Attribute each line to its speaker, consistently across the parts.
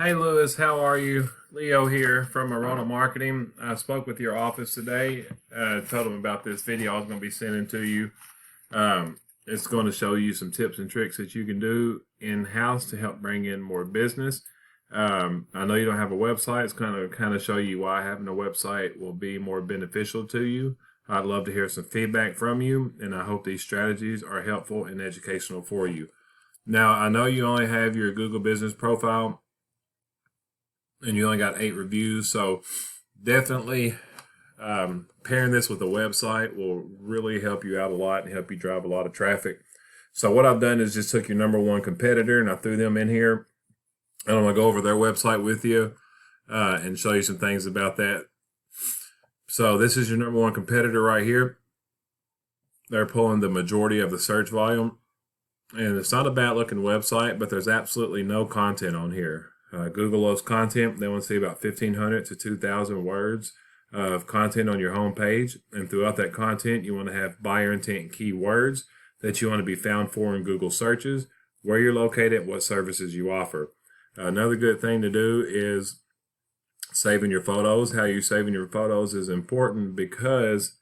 Speaker 1: Hey Lewis, how are you? Leo here from Arona Marketing. I spoke with your office today. Told them about this video I was going to be sending to you. It's going to show you some tips and tricks that you can do in-house to help bring in more business. I know you don't have a website. It's kind of show you why having a website will be more beneficial to you. I'd love to hear some feedback from you, and I hope these strategies are helpful and educational for you. Now, I know you only have your Google business profile and you only got 8 reviews, so definitely pairing this with a website will really help you out a lot and help you drive a lot of traffic. So what I've done is just took your number one competitor and I threw them in here. And I'm going to go over their website with you and show you some things about that. So this is your number one competitor right here. They're pulling the majority of the search volume. And it's not a bad looking website, but there's absolutely no content on here. Google loves content. They want to see about 1,500 to 2,000 words of content on your home page. And throughout that content, you want to have buyer intent keywords that you want to be found for in Google searches, where you're located, what services you offer. Another good thing to do is saving your photos. How you're saving your photos is important because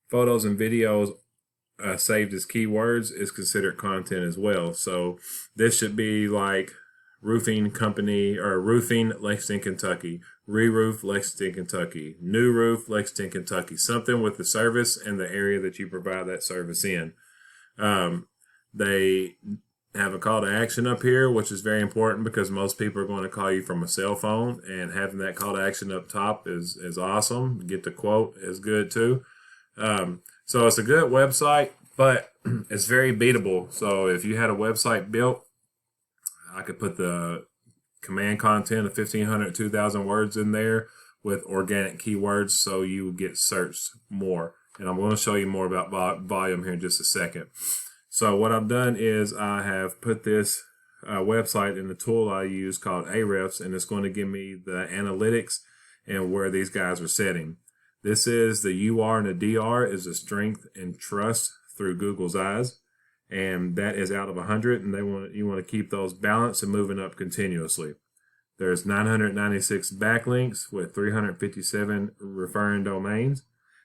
Speaker 1: photos and videos saved as keywords is considered content as well. So this should be like roofing company or roofing Lexington, Kentucky, re-roof Lexington, Kentucky, new roof Lexington, Kentucky, something with the service and the area that you provide that service in. They have a call to action up here, which is very important because most people are going to call you from a cell phone, and having that call to action up top is awesome. Get the quote is good too. So it's a good website, but it's very beatable. So if you had a website built, I could put the command content of 1,500, 2,000 words in there with organic keywords so you would get searched more. And I'm going to show you more about volume here in just a second. So what I've done is I have put this website in the tool I use called Ahrefs, and it's going to give me the analytics and where these guys are setting. This is the UR and the DR is the strength and trust through Google's eyes. And that is out of 100, and you want to keep those balanced and moving up continuously. There's 996 backlinks with 357 referring domains,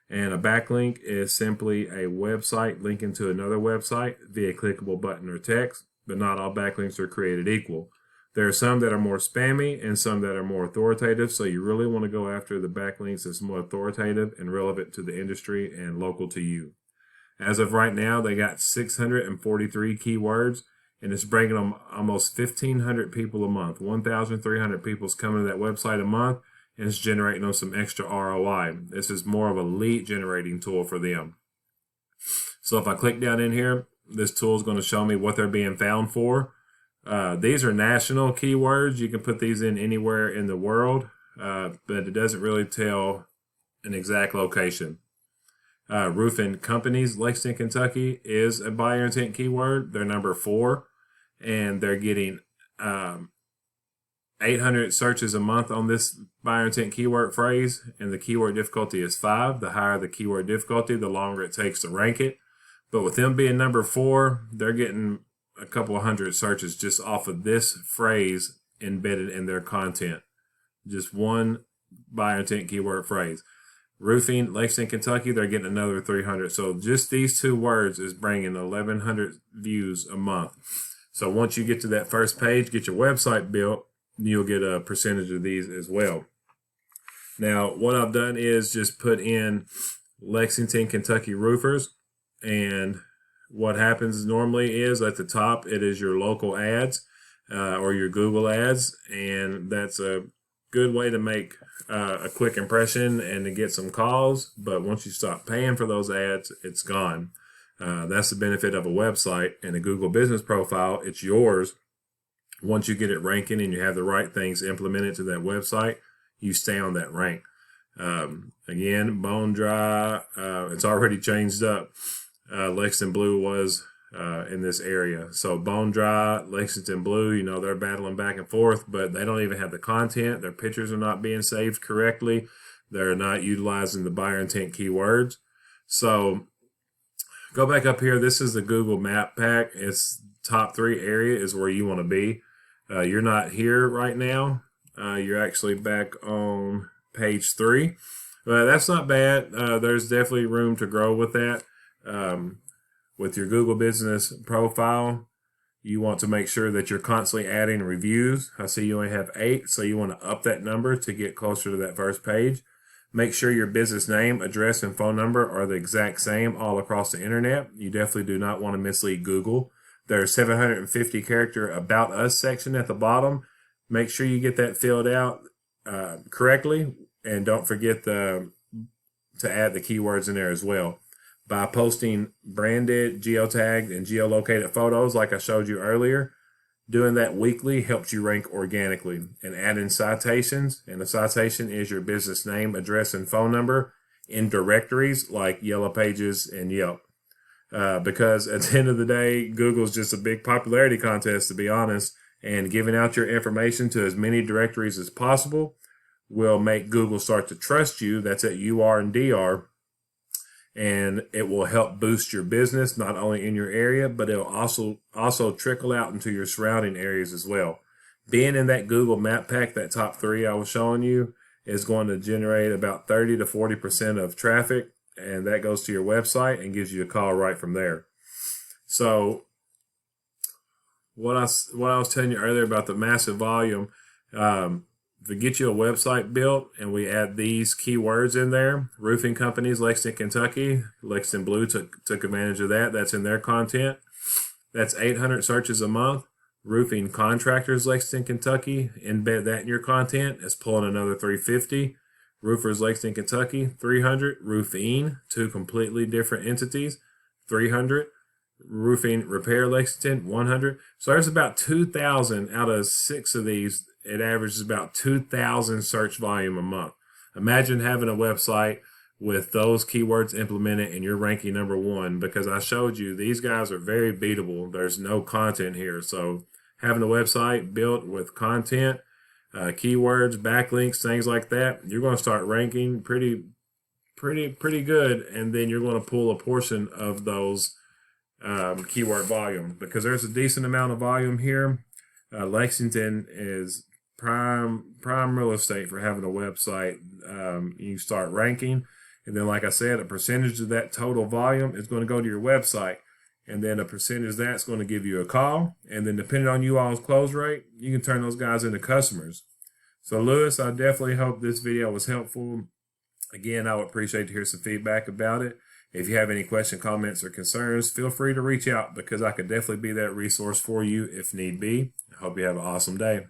Speaker 1: and a backlink is simply a website linking to another website via clickable button or text, but not all backlinks are created equal. There are some that are more spammy and some that are more authoritative, so you really want to go after the backlinks that's more authoritative and relevant to the industry and local to you. As of right now, they got 643 keywords, and it's bringing them almost 1,500 people a month. 1,300 people is coming to that website a month, and it's generating them some extra ROI. This is more of a lead generating tool for them. So if I click down in here, this tool is going to show me what they're being found for. These are national keywords. You can put these in anywhere in the world, but it doesn't really tell an exact location. Roofing companies, Lexington, Kentucky is a buyer intent keyword. They're number 4, and they're getting 800 searches a month on this buyer intent keyword phrase, and the keyword difficulty is 5. The higher the keyword difficulty, the longer it takes to rank it. But with them being number 4, they're getting a couple of hundred searches just off of this phrase embedded in their content. Just one buyer intent keyword phrase. Roofing, Lexington, Kentucky, they're getting another 300. So just these 2 words is bringing 1,100 views a month. So once you get to that first page, get your website built, you'll get a percentage of these as well. Now, what I've done is just put in Lexington, Kentucky roofers. And what happens normally is at the top, it is your local ads or your Google ads. And that's a good way to make a quick impression and to get some calls, but once you stop paying for those ads, it's gone. That's the benefit of a website and a Google business profile. It's yours. Once you get it ranking and you have the right things implemented to that website, you stay on that rank. Again, bone dry, it's already changed up. Lexington Blue was in this area. So bone dry, Lexington Blue, they're battling back and forth, but they don't even have the content. Their pictures are not being saved correctly. They're not utilizing the buyer intent keywords. So go back up here. This is the Google Map Pack. It's top 3 area is where you want to be. You're not here right now. You're actually back on page 3. That's not bad. There's definitely room to grow with that. With your Google Business Profile, you want to make sure that you're constantly adding reviews. I see you only have 8, so you want to up that number to get closer to that first page. Make sure your business name, address, and phone number are the exact same all across the internet. You definitely do not want to mislead Google. There's 750 character About Us section at the bottom. Make sure you get that filled out correctly, and don't forget to add the keywords in there as well. By posting branded, geotagged, and geolocated photos like I showed you earlier, doing that weekly helps you rank organically. And adding citations, and a citation is your business name, address, and phone number in directories like Yellow Pages and Yelp. Because at the end of the day, Google's just a big popularity contest, to be honest, and giving out your information to as many directories as possible will make Google start to trust you. That's at UR and DR. And it will help boost your business, not only in your area, but it'll also trickle out into your surrounding areas as well. Being in that Google Map Pack, that top 3 I was showing you, is going to generate about 30 to 40% of traffic, and that goes to your website and gives you a call right from there. So what I was telling you earlier about the massive volume, if we get you a website built and we add these keywords in there, roofing companies, Lexington, Kentucky, Lexington Blue took advantage of that. That's in their content. That's 800 searches a month. Roofing contractors, Lexington, Kentucky, embed that in your content. It's pulling another 350. Roofers, Lexington, Kentucky, 300. Roofing, 2 completely different entities, 300. Roofing Repair, Lexington, 100. So there's about 2,000 out of 6 of these. It averages about 2,000 search volume a month. Imagine having a website with those keywords implemented and you're ranking number 1, because I showed you these guys are very beatable. There's no content here. So having a website built with content, keywords, backlinks, things like that, you're going to start ranking pretty good. And then you're going to pull a portion of those keyword volume, because there's a decent amount of volume here. Lexington is prime real estate for having a website. You start ranking, and then like I said, a percentage of that total volume is going to go to your website, and then a percentage of that's going to give you a call, and then depending on you all's close rate, you can turn those guys into customers. So Lewis, I definitely hope this video was helpful. Again, I would appreciate to hear some feedback about it. If you have any questions, comments, or concerns, feel free to reach out, because I could definitely be that resource for you if need be. I hope you have an awesome day.